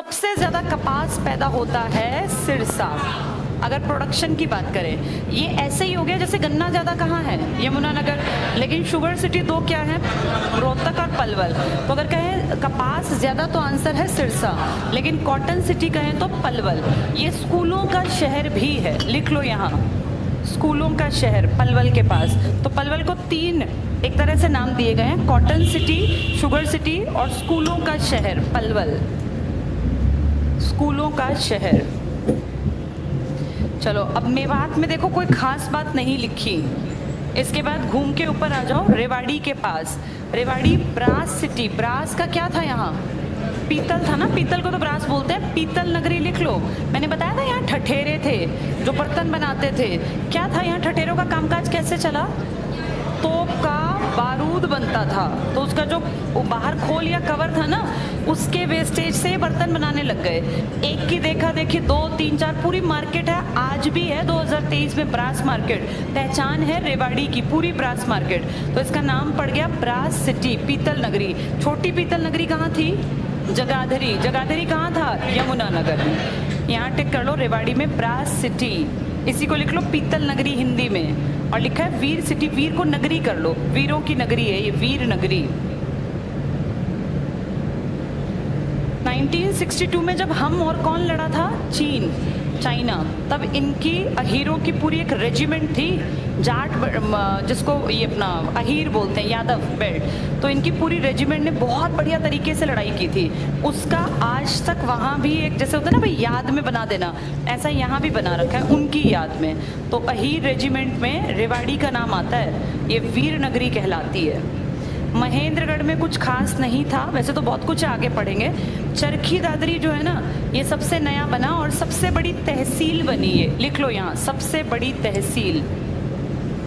सबसे ज्यादा कपास पैदा होता है सिरसा। अगर प्रोडक्शन की बात करें, ये ऐसे ही हो गया जैसे गन्ना ज्यादा कहाँ है, यमुनानगर, लेकिन शुगर सिटी दो क्या है, रोहतक और पलवल। तो अगर कहें कपास ज्यादा तो आंसर है सिरसा, लेकिन कॉटन सिटी कहें तो पलवल। ये स्कूलों का शहर भी है, लिख लो यहाँ, स्कूलों का शहर पलवल के पास। तो पलवल को तीन एक तरह से नाम दिए गए हैं, कॉटन सिटी, शुगर सिटी और स्कूलों का शहर पलवल, स्कूलों का शहर। चलो अब मेवात में देखो कोई खास बात नहीं लिखी। इसके बाद घूम के ऊपर आ जाओ, रेवाड़ी के पास। रेवाड़ी ब्रास सिटी, ब्रास का क्या था यहाँ, पीतल था ना, पीतल को तो ब्रास बोलते हैं, पीतल नगरी लिख लो। मैंने बताया था यहाँ ठठेरे थे जो बर्तन बनाते थे। क्या था यहाँ ठठेरों का कामकाज कैसे चला, तोप का बारूद बनता था, तो उसका जो बाहर खोल या कवर था ना, उसके वेस्टेज से बर्तन बनाने लग गए। एक की देखा देखी दो तीन चार पूरी मार्केट है, आज भी है 2023 में ब्रास मार्केट, पहचान है रेवाड़ी की पूरी ब्रास मार्केट। तो इसका नाम पड़ गया ब्रास सिटी, पीतल नगरी। छोटी पीतल नगरी कहाँ थी, जगाधरी। जगाधरी कहाँ था, यमुनानगर में। यहाँ टिक कर लो, रेवाड़ी में ब्रास सिटी, इसी को लिख लो पीतल नगरी हिंदी में। और लिखा है वीर सिटी, वीर को नगरी कर लो, वीरों की नगरी है ये, वीर नगरी। 1962 में जब हम और कौन लड़ा था, चीन, चाइना, तब इनकी अहीरों की पूरी एक रेजिमेंट थी, जाट जिसको ये अपना अहीर बोलते हैं, यादव बेल्ट। तो इनकी पूरी रेजिमेंट ने बहुत बढ़िया तरीके से लड़ाई की थी। उसका आज तक वहाँ भी एक जैसे होता है ना भाई, याद में बना देना, ऐसा यहाँ भी बना रखा है उनकी याद में। तो अहीर रेजिमेंट में रेवाड़ी का नाम आता है, ये वीर नगरी कहलाती है। महेंद्रगढ़ में कुछ खास नहीं था, वैसे तो बहुत कुछ आगे पढ़ेंगे। चरखी दादरी जो है ना, ये सबसे नया बना और सबसे बड़ी तहसील बनी है, लिख लो यहाँ, सबसे बड़ी तहसील।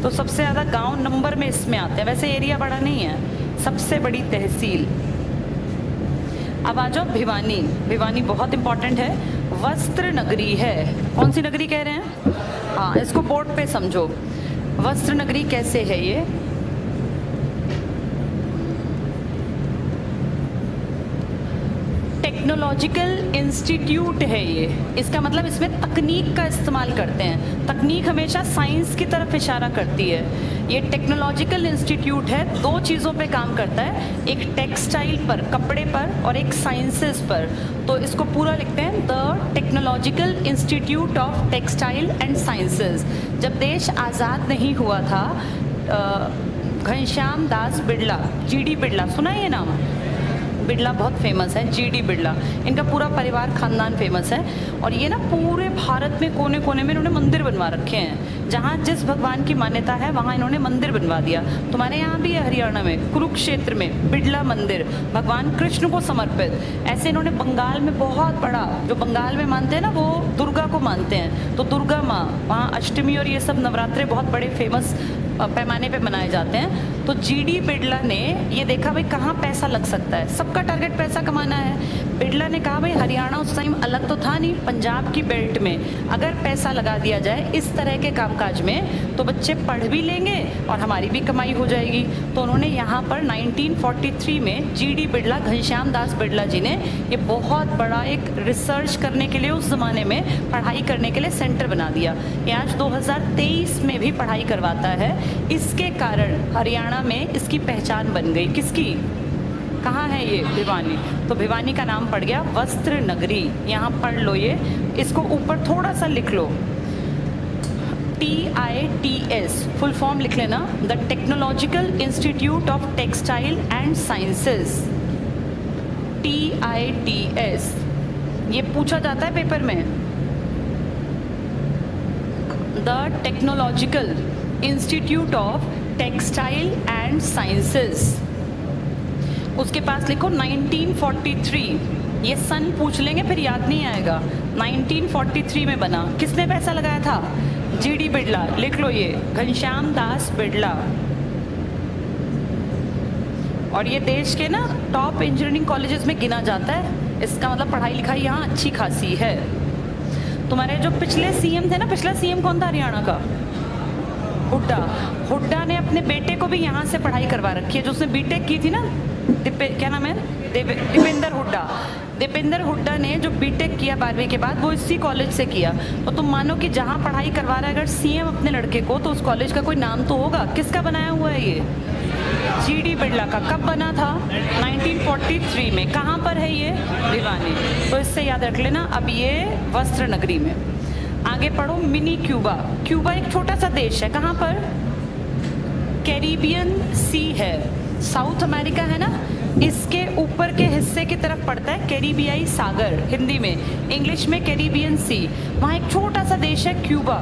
तो सबसे ज़्यादा गांव नंबर में इसमें आते हैं, वैसे एरिया बड़ा नहीं है, सबसे बड़ी तहसील। अब आ जाओ भिवानी। भिवानी बहुत इंपॉर्टेंट है, वस्त्र नगरी है। कौन सी नगरी कह रहे हैं, हाँ इसको बोर्ड पे समझो, वस्त्र नगरी कैसे है ये। टेक्नोलॉजिकल इंस्टीट्यूट है ये, इसका मतलब इसमें तकनीक का इस्तेमाल करते हैं। तकनीक हमेशा साइंस की तरफ इशारा करती है। ये टेक्नोलॉजिकल इंस्टीट्यूट है, दो चीज़ों पे काम करता है, एक टेक्सटाइल पर, कपड़े पर, और एक साइंसेस पर। तो इसको पूरा लिखते हैं, the technological institute of textile and sciences. जब देश आज़ाद नहीं हुआ था, घनश्याम दास बिड़ला, जीडी बिड़ला, सुना है ये नाम, बिड़ला बहुत फेमस है, जीडी बिड़ला, इनका पूरा परिवार खानदान फेमस है। और ये ना पूरे भारत में कोने कोने में इन्होंने मंदिर बनवा रखे हैं, जहाँ जिस भगवान की मान्यता है वहाँ इन्होंने मंदिर बनवा दिया। तुम्हारे यहाँ भी है हरियाणा में, कुरुक्षेत्र में बिड़ला मंदिर, भगवान कृष्ण को समर्पित। ऐसे इन्होंने बंगाल में बहुत बड़ा, जो बंगाल में मानते हैं ना वो दुर्गा को मानते हैं, तो दुर्गा माँ वहाँ अष्टमी और ये सब नवरात्रे बहुत बड़े फेमस पैमाने पे मनाए जाते हैं। तो जीडी बिड़ला ने ये देखा भाई कहाँ पैसा लग सकता है, सबका टारगेट पैसा कमाना है। बिड़ला ने कहा भाई हरियाणा उस टाइम अलग तो था नहीं, पंजाब की बेल्ट में अगर पैसा लगा दिया जाए इस तरह के कामकाज में, तो बच्चे पढ़ भी लेंगे और हमारी भी कमाई हो जाएगी। तो उन्होंने यहाँ पर 1943 में जीडी बिड़ला, घनश्याम दास बिड़ला जी ने ये बहुत बड़ा एक रिसर्च करने के लिए, उस ज़माने में पढ़ाई करने के लिए सेंटर बना दिया। ये आज 2023 में भी पढ़ाई करवाता है। इसके कारण हरियाणा में इसकी पहचान बन गई, किसकी, कहाँ है ये, भिवानी। तो भिवानी का नाम पड़ गया वस्त्र नगरी। यहाँ पढ़ लो ये, इसको ऊपर थोड़ा सा लिख लो, TITS फुल फॉर्म लिख लेना, the technological institute of textile and sciences, TITS। ये पूछा जाता है पेपर में, the technological institute of textile and sciences. उसके पास लिखो 1943, ये सन पूछ लेंगे फिर याद नहीं आएगा। 1943 में बना, किसने पैसा लगाया था, जीडी बिड़ला, लिख लो ये, घनश्याम दास बिड़ला। और ये देश के ना टॉप इंजीनियरिंग कॉलेजेस में गिना जाता है, इसका मतलब पढ़ाई लिखाई यहाँ अच्छी खासी है। तुम्हारे जो पिछले सीएम थे ना, पिछला सीएम कौन था हरियाणा का, हुड्डा। हुड्डा ने अपने बेटे को भी यहाँ से पढ़ाई करवा रखी है, जो उसने बीटेक की थी ना, क्या नाम है, दीपेंद्र हुड्डा। दीपेंद्र हुड्डा ने जो बीटेक किया 12वीं के बाद वो इसी कॉलेज से किया। तो तुम मानो कि जहाँ पढ़ाई करवा रहा है अगर सीएम अपने लड़के को, तो उस कॉलेज का कोई नाम तो होगा। किसका बनाया हुआ है ये? जीडी बिरला का। कब बना था? 1943 में। कहाँ पर है ये? भिवानी। तो इससे याद रख लेना। अब ये वस्त्र नगरी में। आगे पढ़ो, मिनी क्यूबा। क्यूबा एक छोटा सा देश है, कहाँ पर? कैरिबियन सी है, साउथ अमेरिका है ना, इसके ऊपर के हिस्से की तरफ पड़ता है कैरिबियाई सागर, हिंदी में, इंग्लिश में कैरिबियन सी। वहाँ एक छोटा सा देश है क्यूबा।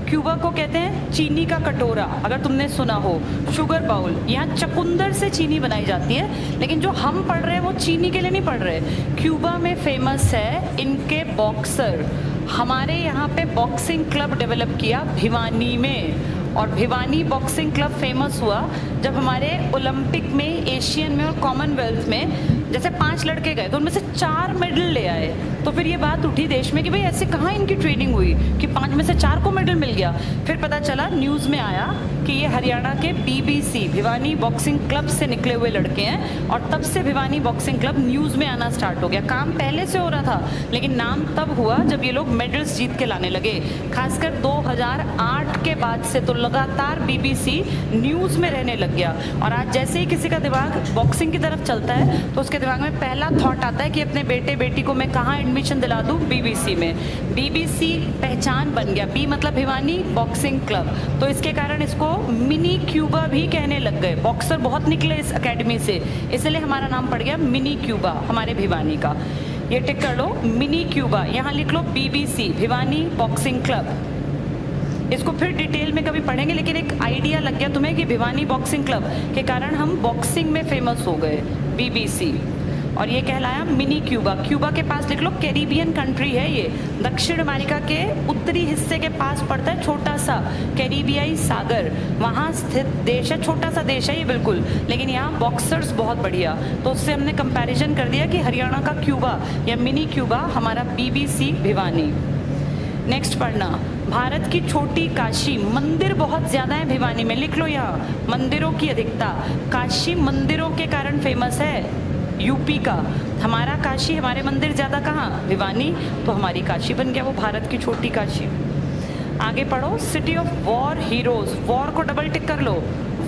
क्यूबा को कहते हैं चीनी का कटोरा, अगर तुमने सुना हो, शुगर बाउल। यहाँ चकुंदर से चीनी बनाई जाती है, लेकिन जो हम पढ़ रहे हैं वो चीनी के लिए नहीं पढ़ रहे। क्यूबा में फेमस है इनके बॉक्सर। हमारे यहाँ पे बॉक्सिंग क्लब डेवलप किया भिवानी में, और भिवानी बॉक्सिंग क्लब फेमस हुआ जब हमारे ओलंपिक में, एशियन में और कॉमनवेल्थ में जैसे 5 लड़के गए तो उनमें से 4 मेडल ले आए। तो फिर ये बात उठी देश में कि भाई ऐसे कहाँ इनकी ट्रेनिंग हुई कि 5 में से 4 को मेडल मिल गया। फिर पता चला, न्यूज़ में आया कि ये हरियाणा के बीबीसी भिवानी बॉक्सिंग क्लब से निकले हुए लड़के हैं, और तब से भिवानी बॉक्सिंग क्लब न्यूज़ में आना स्टार्ट हो गया। काम पहले से हो रहा था, लेकिन नाम तब हुआ जब ये लोग मेडल्स जीत के लाने लगे। खासकर 2008 के बाद से तो लगातार बीबीसी न्यूज़ में रहने लग गया। और आज जैसे ही किसी का दिमाग बॉक्सिंग की तरफ चलता है तो उसके दिमाग में पहला थॉट आता है कि अपने बेटे बेटी को मैं कहाँ एडमिशन दिला दूँ? बीबीसी में। बीबीसी पहचान बन गया, बी मतलब भिवानी बॉक्सिंग क्लब। तो इसके कारण इसको मिनी क्यूबा भी कहने लग गए। बॉक्सर बहुत निकले इस एकेडमी से, इसलिए हमारा नाम पड़ गया मिनी क्यूबा, हमारे भिवानी का। ये टिक कर लो, मिनी क्यूबा। यहाँ लिख लो बीबीसी, भिवानी बॉक्सिंग क्लब। इसको फिर डिटेल में कभी पढ़ेंगे, लेकिन एक आइडिया लग गया तुम्हें कि भिवानी बॉक्सिंग क्लब के कारण हम बॉक्सिंग में फेमस हो गए, बीबीसी। और ये कहलाया मिनी क्यूबा। क्यूबा के पास लिख लो कैरिबियन कंट्री है ये, दक्षिण अमेरिका के उत्तरी हिस्से के पास पड़ता है, छोटा सा कैरिबियाई सागर, वहाँ स्थित देश है। छोटा सा देश है ये बिल्कुल, लेकिन यहाँ बॉक्सर्स बहुत बढ़िया। तो उससे हमने कंपैरिजन कर दिया कि हरियाणा का क्यूबा या मिनी क्यूबा हमारा बीबीसी भिवानी। नेक्स्ट पढ़ना, भारत की छोटी काशी। मंदिर बहुत ज़्यादा है भिवानी में, लिख लो यहाँ, मंदिरों की अधिकता। काशी मंदिरों के कारण फेमस है, यूपी का। हमारा काशी, हमारे मंदिर ज़्यादा कहाँ? भिवानी। तो हमारी काशी बन गया वो भारत की छोटी काशी। आगे पढ़ो, city of war heroes. War को डबल टिक कर लो।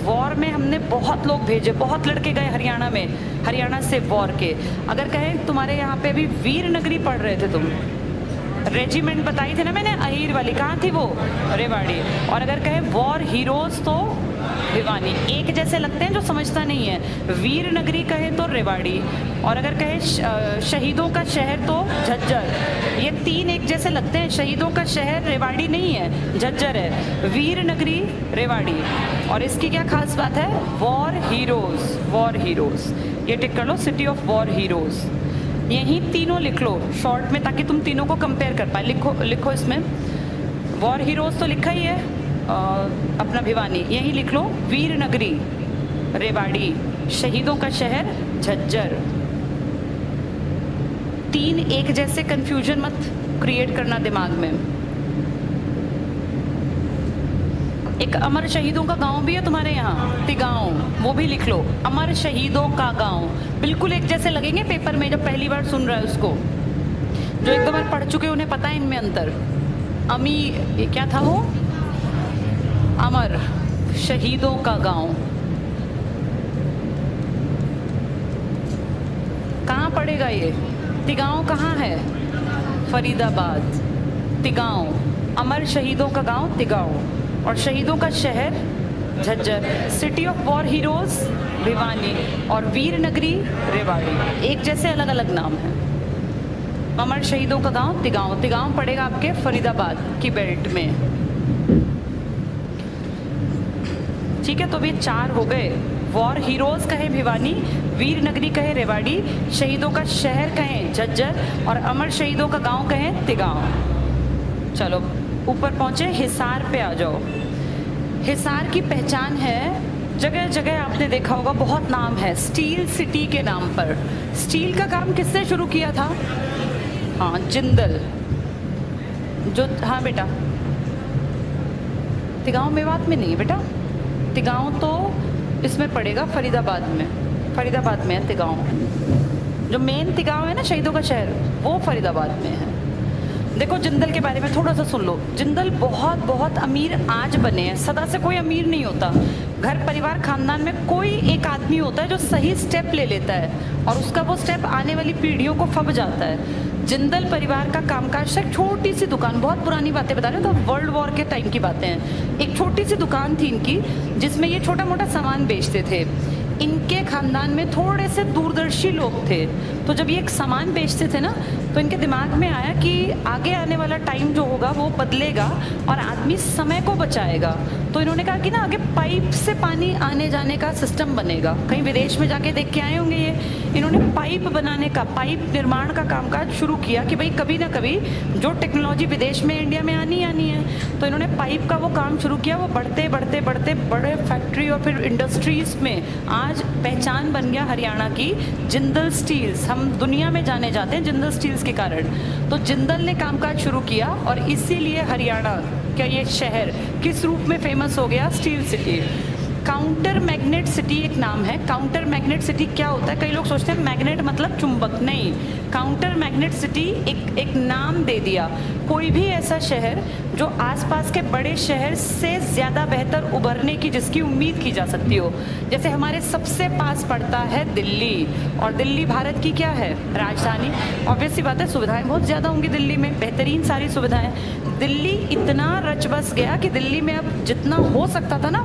वॉर में हमने बहुत लोग भेजे, बहुत लड़के गए हरियाणा में, हरियाणा से वॉर के। अगर कहें तुम्हारे यहाँ पे अभी वीर नगरी पढ़ रहे थे तुम, रेजिमेंट बताई थी ना मैंने, अहीर वाली, कहाँ थी वो? रेवाड़ी। और अगर कहें वॉर हीरोज़ तो भिवानी। एक जैसे लगते हैं जो समझता नहीं है। वीर नगरी कहे तो रेवाड़ी, और अगर कहे शहीदों का शहर तो झज्जर। ये 3 एक जैसे लगते हैं। शहीदों का शहर रेवाड़ी नहीं है, झज्जर है। वीर नगरी रेवाड़ी। और इसकी क्या खास बात है? War heroes, war heroes. ये टिक कर लो, सिटी ऑफ वॉर हीरोज़। यही तीनों लिख लो शॉर्ट में, ताकि तुम तीनों को कंपेयर कर पाए। लिखो इसमें, वॉर हीरोज़ तो लिखा ही है अपना भिवानी, यही लिख लो वीर नगरी रेवाड़ी, शहीदों का शहर झज्जर। 3 एक जैसे, कंफ्यूजन मत क्रिएट करना दिमाग में। एक अमर शहीदों का गांव भी है तुम्हारे यहाँ, तिगांव, वो भी लिख लो, अमर शहीदों का गांव। बिल्कुल एक जैसे लगेंगे पेपर में, जब पहली बार सुन रहा है उसको। जो एक दो बार पढ़ चुके उन्हें पता है इनमें अंतर। अमी, ये क्या था वो? अमर शहीदों का गांव। कहाँ पड़ेगा ये? तिगांव कहाँ है? फरीदाबाद। तिगांव, अमर शहीदों का गांव तिगांव, और शहीदों का शहर Jhajjar. City of war heroes Bhiwani, और वीर नगरी रेवाड़ी। एक जैसे अलग अलग नाम है। अमर शहीदों का गांव तिगांव। तिगांव पड़ेगा आपके फरीदाबाद की बेल्ट में। ठीक है, तो ये 4 हो गए। वॉर हीरोज़ कहे भिवानी, वीर नगरी कहे रेवाड़ी, शहीदों का शहर कहें झज्जर, और अमर शहीदों का गांव कहें तिगांव। चलो ऊपर पहुंचे, हिसार पे आ जाओ। हिसार की पहचान है, जगह जगह आपने देखा होगा, बहुत नाम है, स्टील सिटी के नाम पर। स्टील का काम किससे शुरू किया था? हाँ, जिंदल। जो, हाँ बेटा, तिगांव मेवात में नहीं है बेटा, तिगांव तो इसमें पड़ेगा फरीदाबाद में। फरीदाबाद में है तिगांव। जो मेन तिगाव है ना शहीदों का शहर, वो फरीदाबाद में है। देखो जिंदल के बारे में थोड़ा सा सुन लो। जिंदल बहुत बहुत अमीर आज बने हैं, सदा से कोई अमीर नहीं होता। घर परिवार खानदान में कोई एक आदमी होता है जो सही स्टेप ले लेता है और उसका वो स्टेप आने वाली पीढ़ियों को फब जाता है। जिंदल परिवार का कामकाज से छोटी सी दुकान, बहुत पुरानी बातें बता रहे हो, तो वर्ल्ड वॉर के टाइम की बातें हैं। एक छोटी सी दुकान थी इनकी जिसमें ये छोटा मोटा सामान बेचते थे। इनके खानदान में थोड़े से दूरदर्शी लोग थे, तो जब ये एक सामान बेचते थे ना, तो इनके दिमाग में आया कि आगे आने वाला टाइम जो होगा वो बदलेगा और आदमी समय को बचाएगा। तो इन्होंने कहा कि ना आगे पाइप से पानी आने जाने का सिस्टम बनेगा। कहीं विदेश में जाके देख के आए होंगे ये। इन्होंने पाइप बनाने का, पाइप निर्माण का कामकाज शुरू किया कि भाई कभी ना कभी जो टेक्नोलॉजी विदेश में इंडिया में आनी है। तो इन्होंने पाइप का वो काम शुरू किया। वो बढ़ते बढ़ते बढ़ते बड़े फैक्ट्री और फिर इंडस्ट्रीज में आज पहचान बन गया हरियाणा की जिंदल स्टील्स। हम दुनिया में जाने जाते हैं जिंदल स्टील्स के कारण। तो जिंदल ने कामकाज शुरू किया और इसीलिए हरियाणा का ये शहर किस रूप में फेमस हो गया, steel city. Counter magnet city एक नाम है। काउंटर मैग्नेट सिटी क्या होता है? कई लोग सोचते हैं मैग्नेट मतलब चुंबक, नहीं। काउंटर मैग्नेट सिटी एक नाम दे दिया। कोई भी ऐसा शहर जो आसपास के बड़े शहर से ज़्यादा बेहतर उभरने की जिसकी उम्मीद की जा सकती हो। जैसे हमारे सबसे पास पड़ता है दिल्ली, और दिल्ली भारत की क्या है? राजधानी। ऑब्वियस सी बात है, सुविधाएं बहुत ज़्यादा होंगी दिल्ली में, बेहतरीन सारी सुविधाएं। दिल्ली इतना रच बस गया कि दिल्ली में अब जितना हो सकता था ना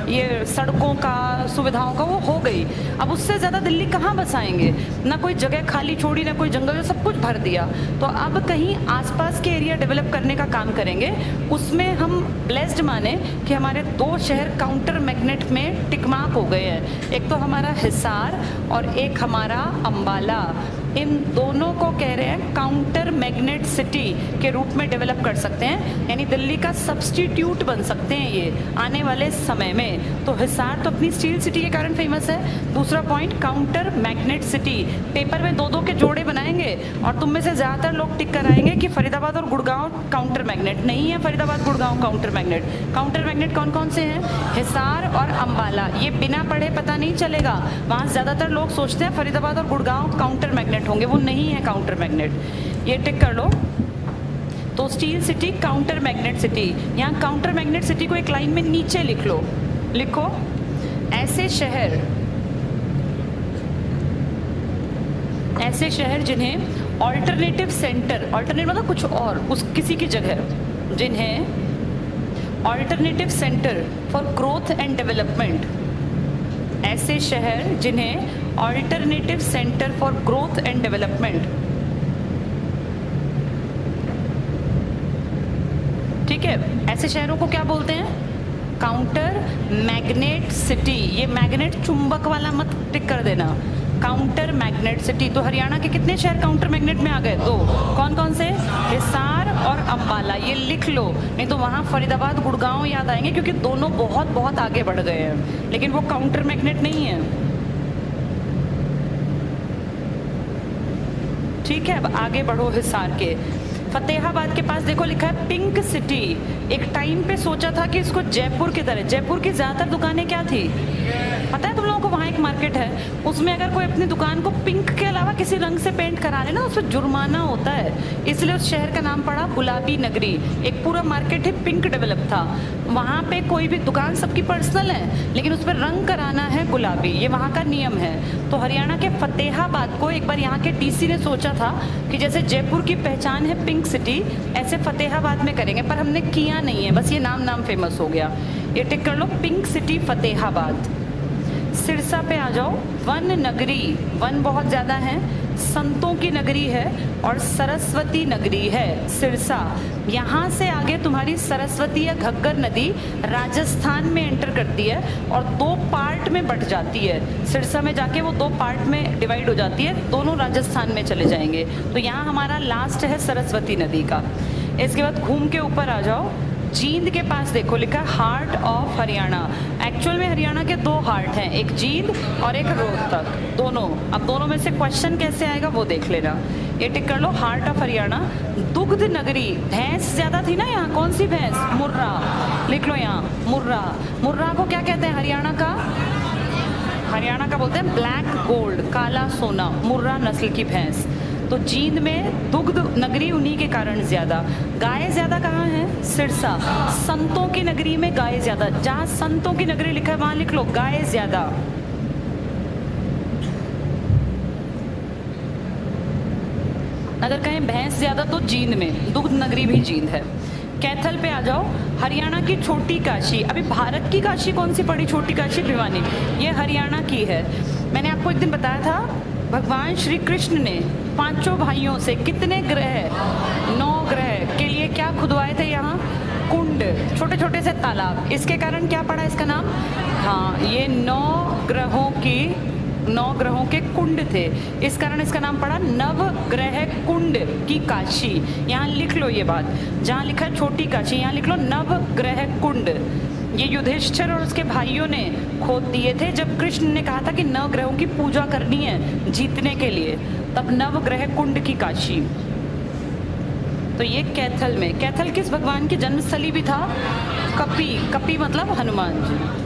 ये सड़कों का, सुविधाओं का, वो हो गई। अब उससे ज़्यादा दिल्ली कहाँ बसाएंगे? ना कोई जगह खाली छोड़ी, ना कोई जंगल, सब कुछ भर दिया। तो अब कहीं आसपास के एरिया डेवलप करने का काम करेंगे। उसमें हम ब्लेस्ड माने कि हमारे दो शहर काउंटर मैग्नेट में टिकमाक हो गए हैं। एक तो हमारा हिसार और एक हमारा अंबाला। इन दोनों को कह रहे हैं काउंटर मैग्नेट सिटी के रूप में डेवलप कर सकते हैं, यानी दिल्ली का सब्स्टिट्यूट बन सकते हैं ये आने वाले समय में। तो हिसार तो अपनी स्टील सिटी के कारण फेमस है। दूसरा point, counter magnet city. Paper में दो दो के जोड़े बनाएंगे और तुम में से ज़्यादातर लोग टिक कर आएंगे कि फरीदाबाद और गुड़गांव काउंटर मैग्नेट नहीं है। Faridabad Gurgaon counter magnet. Counter magnet कौन कौन से हैं? हिसार और अंबाला। ये बिना पढ़े पता नहीं चलेगा। वहाँ ज़्यादातर लोग सोचते हैं फरीदाबाद और गुड़गांव काउंटर मैग्नेट होंगे, वो नहीं है काउंटर मैग्नेट। ये टिक कर लो। तो steel city counter magnet city. यहाँ काउंटर मैग्नेट सिटी को एक लाइन में नीचे लिख लो। लिखो, ऐसे शहर जिन्हें ऑल्टरनेटिव सेंटर, ऑल्टरनेट मतलब कुछ और, उस किसी की जगह, जिन्हें alternative centre for growth and development, ऐसे शहर जिन्हें alternative centre for growth and development, ठीक है, ऐसे शहरों को क्या बोलते हैं? Counter magnet city. ये मैग्नेट चुंबक वाला मत टिक कर देना, काउंटर मैग्नेट सिटी। तो हरियाणा के कितने शहर काउंटर मैग्नेट में आ गए? दो। कौन कौन से? हिसार और अंबाला। ये लिख लो, नहीं तो वहाँ फरीदाबाद गुड़गांव याद आएंगे, क्योंकि दोनों बहुत बहुत आगे बढ़ गए हैं, लेकिन वो काउंटर मैग्नेट नहीं है। ठीक है, अब आगे बढ़ो। हिसार के फतेहाबाद के पास देखो लिखा है पिंक सिटी। एक टाइम पे सोचा था कि इसको जयपुर की तरह, जयपुर की ज़्यादातर दुकानें क्या थी पता है तुम लोगों को? वहाँ एक मार्केट है, उसमें अगर कोई अपनी दुकान को पिंक के अलावा किसी रंग से पेंट करा ले ना, उस पर जुर्माना होता है। इसलिए उस शहर का नाम पड़ा गुलाबी नगरी। एक पूरा मार्केट ही पिंक डेवलप था। वहाँ पे कोई भी दुकान सबकी पर्सनल है, लेकिन उस पर रंग कराना है गुलाबी, ये वहाँ का नियम है। तो हरियाणा के फतेहाबाद को एक बार यहाँ के डीसी ने सोचा था कि जैसे जयपुर की पहचान है पिंक सिटी, ऐसे फतेहाबाद में करेंगे, पर हमने किया नहीं है, बस ये नाम फेमस हो गया। ये टिक कर लो, पिंक सिटी फतेहाबाद। सिरसा पे आ जाओ, वन नगरी। वन बहुत ज़्यादा है, संतों की नगरी है और सरस्वती नगरी है सिरसा। यहाँ से आगे तुम्हारी सरस्वती या घग्गर नदी राजस्थान में एंटर करती है और दो पार्ट में बट जाती है। सिरसा में जाके वो दो पार्ट में डिवाइड हो जाती है, दोनों राजस्थान में चले जाएंगे। तो यहाँ हमारा लास्ट है सरस्वती नदी का। इसके बाद घूम के ऊपर आ जाओ, जींद के पास देखो लिखा हार्ट ऑफ हरियाणा। एक्चुअल में हरियाणा के दो हार्ट हैं, एक जींद और एक रोहतक, दोनों। अब दोनों में से क्वेश्चन कैसे आएगा वो देख लेना। ये टिक कर लो, हार्ट ऑफ हरियाणा। दुग्ध नगरी, भैंस ज्यादा थी ना यहाँ, कौन सी भैंस? मुर्रा। लिख लो यहाँ मुर्रा। मुर्रा को क्या कहते हैं हरियाणा का? हरियाणा का बोलते हैं ब्लैक गोल्ड, काला सोना, मुर्रा नस्ल की भैंस। तो जींद में दुग्ध नगरी उन्हीं के कारण ज्यादा। गाय ज्यादा कहाँ है? सिरसा। संतों की नगरी में गाय ज्यादा, जहां संतों की नगरी लिखा है वहां लिख लो गाय ज्यादा। अगर कहें भैंस ज्यादा तो जींद में, दुग्ध नगरी भी जींद है। कैथल पे आ जाओ, हरियाणा की छोटी काशी। अभी भारत की काशी कौन सी पड़ी? छोटी काशी भिवानी, ये हरियाणा की है। मैंने आपको एक दिन बताया था भगवान श्री कृष्ण ने पांचों भाइयों से कितने ग्रह, 9 ग्रह के लिए क्या खुदवाए थे? यहाँ कुंड, छोटे छोटे से तालाब। इसके कारण क्या पड़ा इसका नाम? हाँ, ये 9 ग्रहों के कुंड थे, इस कारण इसका नाम पड़ा नवग्रह कुंड की काशी। यहाँ लिख लो ये बात, जहाँ लिखा है छोटी काशी यहाँ लिख लो नवग्रह कुंड। ये युधिष्ठिर और उसके भाइयों ने खोद दिए थे जब कृष्ण ने कहा था कि 9 ग्रहों की पूजा करनी है जीतने के लिए, तब नवग्रह कुंड की काशी। तो ये कैथल में, कैथल किस भगवान की जन्मस्थली भी था? कपि, कपि मतलब हनुमान जी।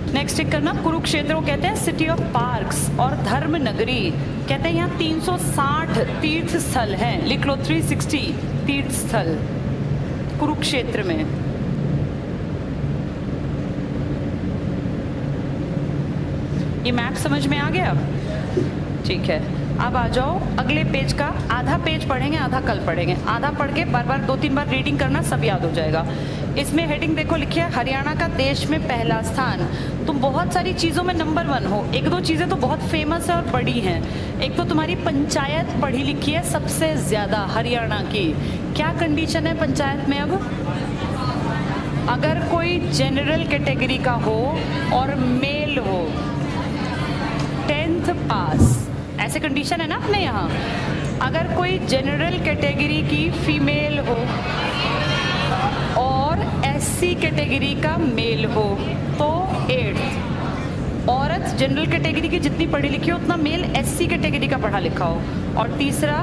नेक्स्ट टिक करना, कुरुक्षेत्र को कहते हैं सिटी ऑफ पार्क्स और धर्म नगरी। कहते हैं यहाँ 360 तीर्थ स्थल हैं, लिख लो 360 तीर्थ स्थल कुरुक्षेत्र में। ये मैप समझ में आ गया? ठीक है, अब आ जाओ अगले पेज का। आधा पेज पढ़ेंगे, आधा कल पढ़ेंगे। आधा पढ़ के बार बार 2-3 बार रीडिंग करना, सब याद हो जाएगा। इसमें हेडिंग देखो लिखी है हरियाणा का देश में पहला स्थान। तुम बहुत सारी चीज़ों में नंबर 1 हो, 1-2 चीज़ें तो बहुत फेमस है और बड़ी हैं। एक तो तुम्हारी पंचायत पढ़ी लिखी है सबसे ज़्यादा हरियाणा की। क्या कंडीशन है पंचायत में? अब अगर कोई जनरल कैटेगरी का हो और मेल हो, 10th पास, ऐसे कंडीशन है ना अपने यहाँ। अगर कोई जनरल कैटेगरी की फीमेल हो और SC कैटेगरी का मेल हो तो 8th। औरत जनरल कैटेगरी की जितनी पढ़ी लिखी हो उतना मेल SC कैटेगरी का पढ़ा लिखा हो। और तीसरा,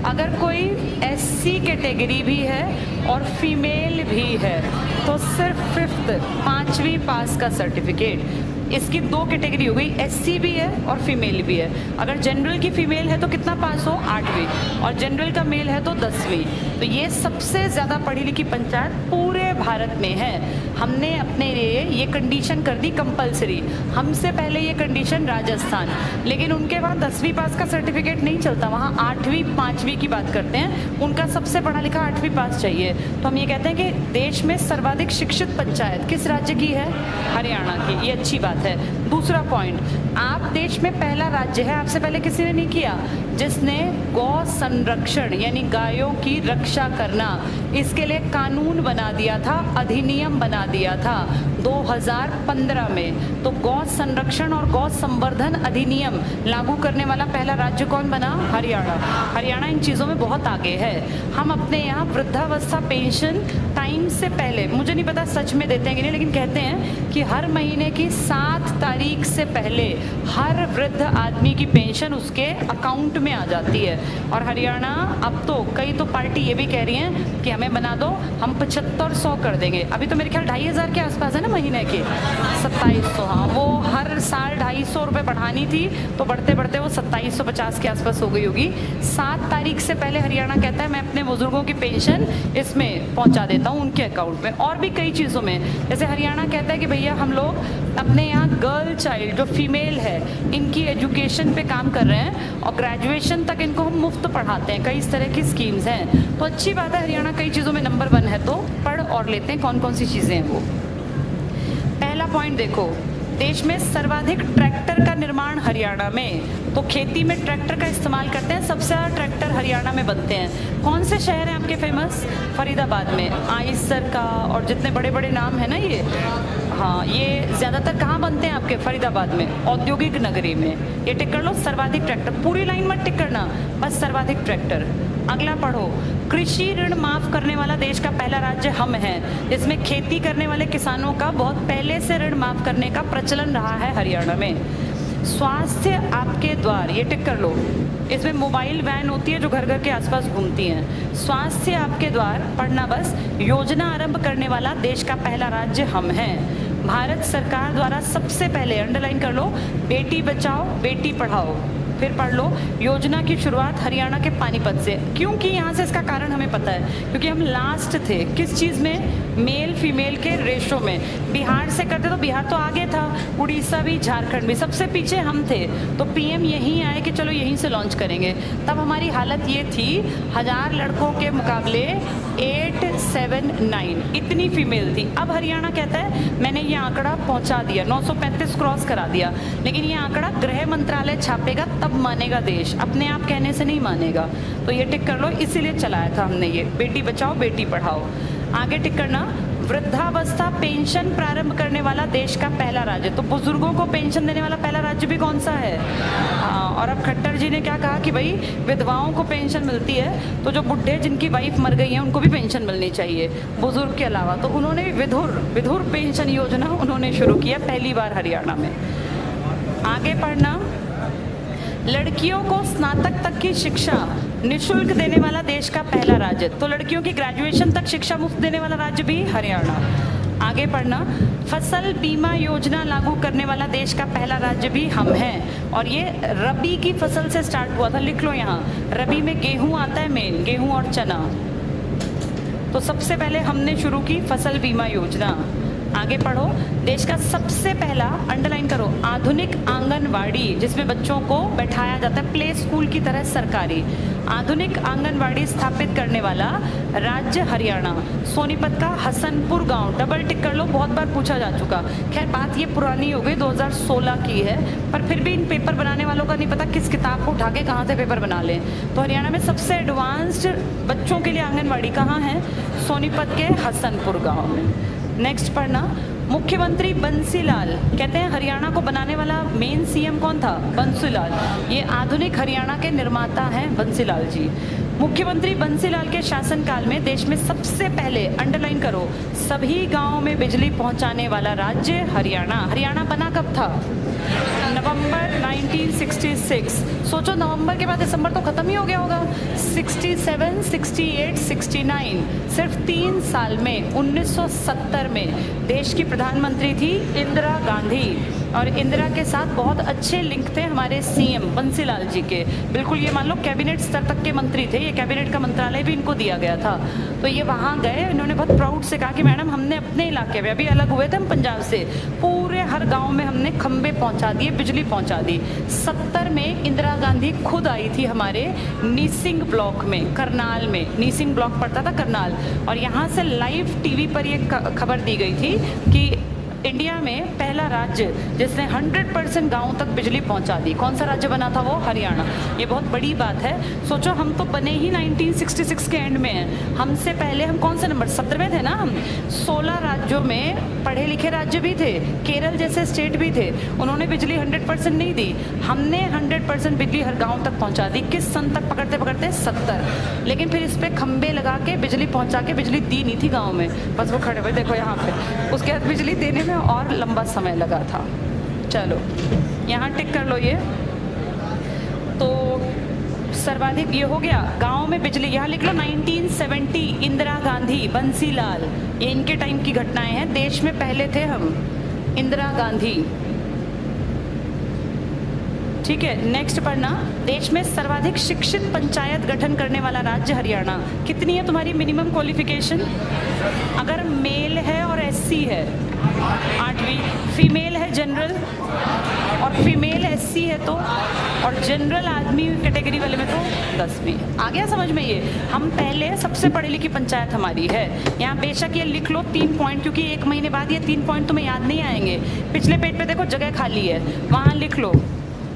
अगर कोई SC कैटेगरी भी है और फीमेल भी है तो सिर्फ 5th 5वीं पास का सर्टिफिकेट। इसकी 2 कैटेगरी हो गई, SC भी है और फीमेल भी है। अगर जनरल की फीमेल है तो कितना पास हो? 8वीं, और जनरल का मेल है तो 10वीं। तो ये सबसे ज़्यादा पढ़ी लिखी पंचायत पूरे भारत में है। हमने अपने लिए ये कंडीशन कर दी कंपलसरी। हमसे पहले ये कंडीशन राजस्थान, लेकिन उनके वहाँ 10वीं पास का सर्टिफिकेट नहीं चलता, वहाँ 8वीं 5वीं की बात करते हैं। उनका सबसे पढ़ा लिखा 8वीं पास चाहिए। तो हम ये कहते हैं कि देश में सर्वाधिक शिक्षित पंचायत किस राज्य की है? हरियाणा की। ये अच्छी बात है। दूसरा पॉइंट, आप देश में पहला राज्य है, आपसे पहले किसी ने नहीं किया, जिसने गौ संरक्षण यानी गायों की रक्षा करना, इसके लिए कानून बना दिया था, अधिनियम बना दिया था 2015 में। तो गौ संरक्षण और गौ संवर्धन अधिनियम लागू करने वाला पहला राज्य कौन बना? हरियाणा। हरियाणा इन चीज़ों में बहुत आगे है। हम अपने यहाँ वृद्धावस्था पेंशन टाइम से पहले, मुझे नहीं पता सच में देते हैं कि नहीं, लेकिन कहते हैं कि हर महीने की 7 तारीख से पहले हर वृद्ध आदमी की पेंशन उसके अकाउंट में आ जाती है। और हरियाणा अब तो कई तो पार्टी ये भी कह रही हैं कि हमें बना दो, हम 7500 कर देंगे। अभी तो मेरे ख्याल 2500 के आसपास है ना महीने के, 2700। हाँ, वो हर साल 250 रुपये बढ़ानी थी तो बढ़ते बढ़ते वो 2750 के आसपास हो गई होगी। 7 तारीख से पहले हरियाणा कहता है मैं अपने बुजुर्गों की पेंशन इसमें पहुंचा देता हूं उनके अकाउंट में। और भी कई चीज़ों में, जैसे हरियाणा कहता है कि भैया हम लोग अपने यहाँ गर्ल चाइल्ड जो फीमेल है इनकी एजुकेशन पे काम कर रहे हैं और ग्रेजुएशन तक इनको हम मुफ्त पढ़ाते हैं। कई इस तरह की स्कीम्स हैं। तो अच्छी बात है, हरियाणा कई चीज़ों में नंबर 1 है। तो पढ़ और लेते हैं कौन कौन सी चीज़ें हैं वो। पहला पॉइंट देखो, देश में सर्वाधिक ट्रैक्टर का निर्माण हरियाणा में। तो खेती में ट्रैक्टर का इस्तेमाल करते हैं, सबसे ज़्यादा ट्रैक्टर हरियाणा में बनते हैं। कौन से शहर हैं आपके फेमस? फरीदाबाद में आइसर का और जितने बड़े बड़े नाम है ना ये, हाँ, ये ज़्यादातर कहाँ बनते हैं आपके? फरीदाबाद में, औद्योगिक नगरी में। ये टिक कर लो, सर्वाधिक ट्रैक्टर। पूरी लाइन मत टिक करना, बस सर्वाधिक ट्रैक्टर। अगला पढ़ो, कृषि ऋण माफ करने वाला देश का पहला राज्य हम हैं। इसमें खेती करने वाले किसानों का बहुत पहले से ऋण माफ करने का प्रचलन रहा है हरियाणा में। स्वास्थ्य आपके द्वार, ये टिक कर लो। इसमें मोबाइल वैन होती है जो घर घर के आसपास घूमती हैं। स्वास्थ्य आपके द्वार पढ़ना बस। योजना आरंभ करने वाला देश का पहला राज्य हम हैं। भारत सरकार द्वारा सबसे पहले, अंडरलाइन कर लो, बेटी बचाओ बेटी पढ़ाओ, फिर पढ़ लो, योजना की शुरुआत हरियाणा के पानीपत से। क्योंकि यहाँ से इसका कारण हमें पता है, क्योंकि हम लास्ट थे किस चीज़ में, मेल फीमेल के रेशो में। बिहार से करते तो बिहार तो आगे था, उड़ीसा भी, झारखंड भी, सबसे पीछे हम थे। तो पीएम यहीं आए कि चलो यहीं से लॉन्च करेंगे। तब हमारी हालत ये थी, 1000 लड़कों के मुकाबले 879 इतनी फीमेल थी। अब हरियाणा कहता है मैंने ये आंकड़ा पहुंचा दिया, 935 क्रॉस करा दिया, लेकिन ये आंकड़ा गृह मंत्रालय छापेगा तब मानेगा देश, अपने आप कहने से नहीं मानेगा। तो ये टिक कर लो, इसीलिए चलाया था हमने ये, बेटी बचाओ बेटी पढ़ाओ। आगे टिक करना, वृद्धावस्था पेंशन प्रारंभ करने वाला देश का पहला राज्य। तो बुजुर्गों को पेंशन देने वाला पहला राज्य भी कौन सा है? हाँ, और अब खट्टर जी ने क्या कहा कि भाई विधवाओं को पेंशन मिलती है, तो जो बुढ़े जिनकी वाइफ मर गई है उनको भी पेंशन मिलनी चाहिए बुजुर्ग के अलावा। तो उन्होंने विधुर पेंशन योजना उन्होंने शुरू किया पहली बार हरियाणा में। आगे पढ़ना, लड़कियों को स्नातक तक की शिक्षा निशुल्क देने वाला देश का पहला राज्य। तो लड़कियों की ग्रेजुएशन तक शिक्षा मुफ्त देने वाला राज्य भी हरियाणा। आगे पढ़ना, फसल बीमा योजना लागू करने वाला देश का पहला राज्य भी हम हैं, और ये रबी की फसल से स्टार्ट हुआ था। लिख लो यहाँ, रबी में गेहूं आता है मेन, गेहूं और चना। तो सबसे पहले हमने शुरू की फसल बीमा योजना। आगे पढ़ो, देश का सबसे पहला, अंडरलाइन करो, आधुनिक आंगनवाड़ी, जिसमें बच्चों को बैठाया जाता है प्ले स्कूल की तरह सरकारी, आधुनिक आंगनवाड़ी स्थापित करने वाला राज्य हरियाणा। सोनीपत का हसनपुर गांव, डबल टिक कर लो, बहुत बार पूछा जा चुका। खैर बात ये पुरानी हो गई, 2016 की है, पर फिर भी इन पेपर बनाने वालों का नहीं पता किस किताब को उठा के कहाँ से पेपर बना लें। तो हरियाणा में सबसे एडवांस्ड बच्चों के लिए आंगनवाड़ी कहाँ है? सोनीपत के हसनपुर गाँव में। नेक्स्ट पढ़ना, मुख्यमंत्री बंसीलाल, कहते हैं हरियाणा को बनाने वाला मेन सीएम कौन था? बंसीलाल। ये आधुनिक हरियाणा के निर्माता हैं बंसीलाल जी। मुख्यमंत्री बंसीलाल के शासनकाल में देश में सबसे पहले, अंडरलाइन करो, सभी गांवों में बिजली पहुंचाने वाला राज्य हरियाणा। हरियाणा बना कब था? नवंबर 1966। सोचो नवंबर के बाद दिसंबर तो खत्म ही हो गया होगा। 67, 68, 69, सिर्फ 3 साल में 1970 में देश की प्रधानमंत्री थी इंदिरा गांधी, और इंदिरा के साथ बहुत अच्छे लिंक थे हमारे सीएम बंसीलाल जी के। बिल्कुल ये मान लो कैबिनेट स्तर तक के मंत्री थे, ये कैबिनेट का मंत्रालय भी इनको दिया गया था। तो ये वहाँ गए, इन्होंने बहुत प्राउड से कहा कि मैडम हमने अपने इलाके में, अभी अलग हुए थे हम पंजाब से, पूरे हर गाँव में हमने खंबे पहुँचा दिए, बिजली पहुँचा दी। 70 में इंदिरा गांधी खुद आई थी हमारे नीसिंग ब्लॉक में, करनाल में, नीसिंग ब्लॉक पड़ता था करनाल, और यहाँ से लाइव टीवी पर ये खबर दी गई थी कि इंडिया में पहला राज्य जिसने 100% गाँव तक बिजली पहुंचा दी, कौन सा राज्य बना था वो? हरियाणा। ये बहुत बड़ी बात है। सोचो हम तो बने ही 1966 के एंड में हैं, हमसे पहले हम कौन से नंबर, 17वें थे ना हम। 16 राज्यों में पढ़े लिखे राज्य भी थे, केरल जैसे स्टेट भी थे, उन्होंने बिजली 100% नहीं दी, हमने 100% बिजली हर गाँव तक पहुँचा दी। किस सन तक पकड़ते पकड़ते? 70। लेकिन फिर इस पर खंबे लगा के बिजली पहुँचा के बिजली दी नहीं थी गाँव में, बस वो खड़े हुए देखो यहाँ पे, उसके बाद बिजली देने में और लंबा समय लगा था। चलो यहाँ टिक कर लो ये। तो सर्वाधिक ये हो गया गांव में बिजली, यहाँ लिख लो 1970 इंदिरा गांधी, बंसीलाल, ये इनके टाइम की घटनाएं हैं। देश में पहले थे हम, इंदिरा गांधी। ठीक है, नेक्स्ट पढ़ना, देश में सर्वाधिक शिक्षित पंचायत गठन करने वाला राज्य हरियाणा। कितनी है तुम्हारी मिनिमम क्वालिफिकेशन? अगर मेल है और एससी है 8वीं, फीमेल है जनरल और फीमेल एससी है तो, और जनरल आदमी कैटेगरी वाले में तो 10वीं। आ गया समझ में? ये हम पहले सबसे पढ़ी लिखी पंचायत हमारी है। यहाँ बेशक ये लिख लो 3 पॉइंट, क्योंकि 1 महीने बाद ये 3 पॉइंट तुम्हें याद नहीं आएंगे। पिछले पेज पे देखो जगह खाली है, वहाँ लिख लो,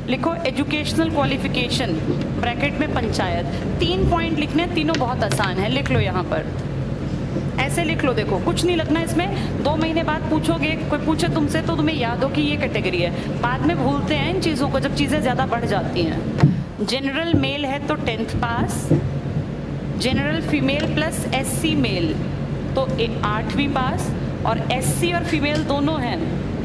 लिखो एजुकेशनल क्वालिफिकेशन ब्रैकेट में पंचायत। 3 पॉइंट लिखने, तीनों बहुत आसान है, लिख लो यहाँ पर, ऐसे लिख लो। देखो कुछ नहीं लगना इसमें, 2 महीने बाद पूछोगे, कोई पूछे तुमसे तो तुम्हें याद हो कि ये कैटेगरी है। बाद में भूलते हैं इन चीज़ों को जब चीज़ें ज़्यादा बढ़ जाती हैं। जनरल मेल है तो 10th pass, general female plus SC male तो 8वीं पास, और एससी और फीमेल दोनों हैं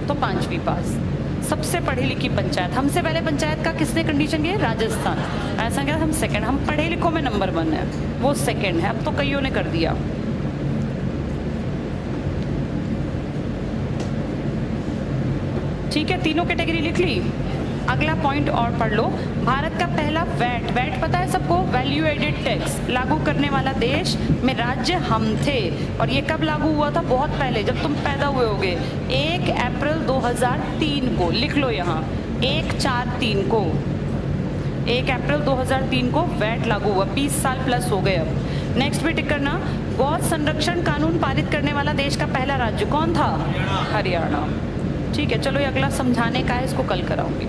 तो 5वीं पास। सबसे पढ़ी लिखी पंचायत। हमसे पहले पंचायत का किसने कंडीशन किया? राजस्थान। ऐसा क्या? हम सेकंड, हम पढ़े लिखों में नंबर 1 है, वो सेकंड है। अब तो कईयों ने कर दिया। ठीक है, तीनों कैटेगरी लिख ली। अगला पॉइंट और पढ़ लो। भारत का पहला वैट, वैट पता है सबको, वैल्यू एडेड टैक्स लागू करने वाला देश में राज्य हम थे। और ये कब लागू हुआ था? बहुत पहले, जब तुम पैदा हुए होगे। 1 अप्रैल 2003 को, लिख लो यहाँ, 1/4/3 को, 1 अप्रैल 2003 को वैट लागू हुआ। 20 साल प्लस हो गए अब। नेक्स्ट भी टिक करना। गौ संरक्षण कानून पारित करने वाला देश का पहला राज्य कौन था? हरियाणा। ठीक है, चलो ये अगला समझाने का है, इसको कल कराऊंगी।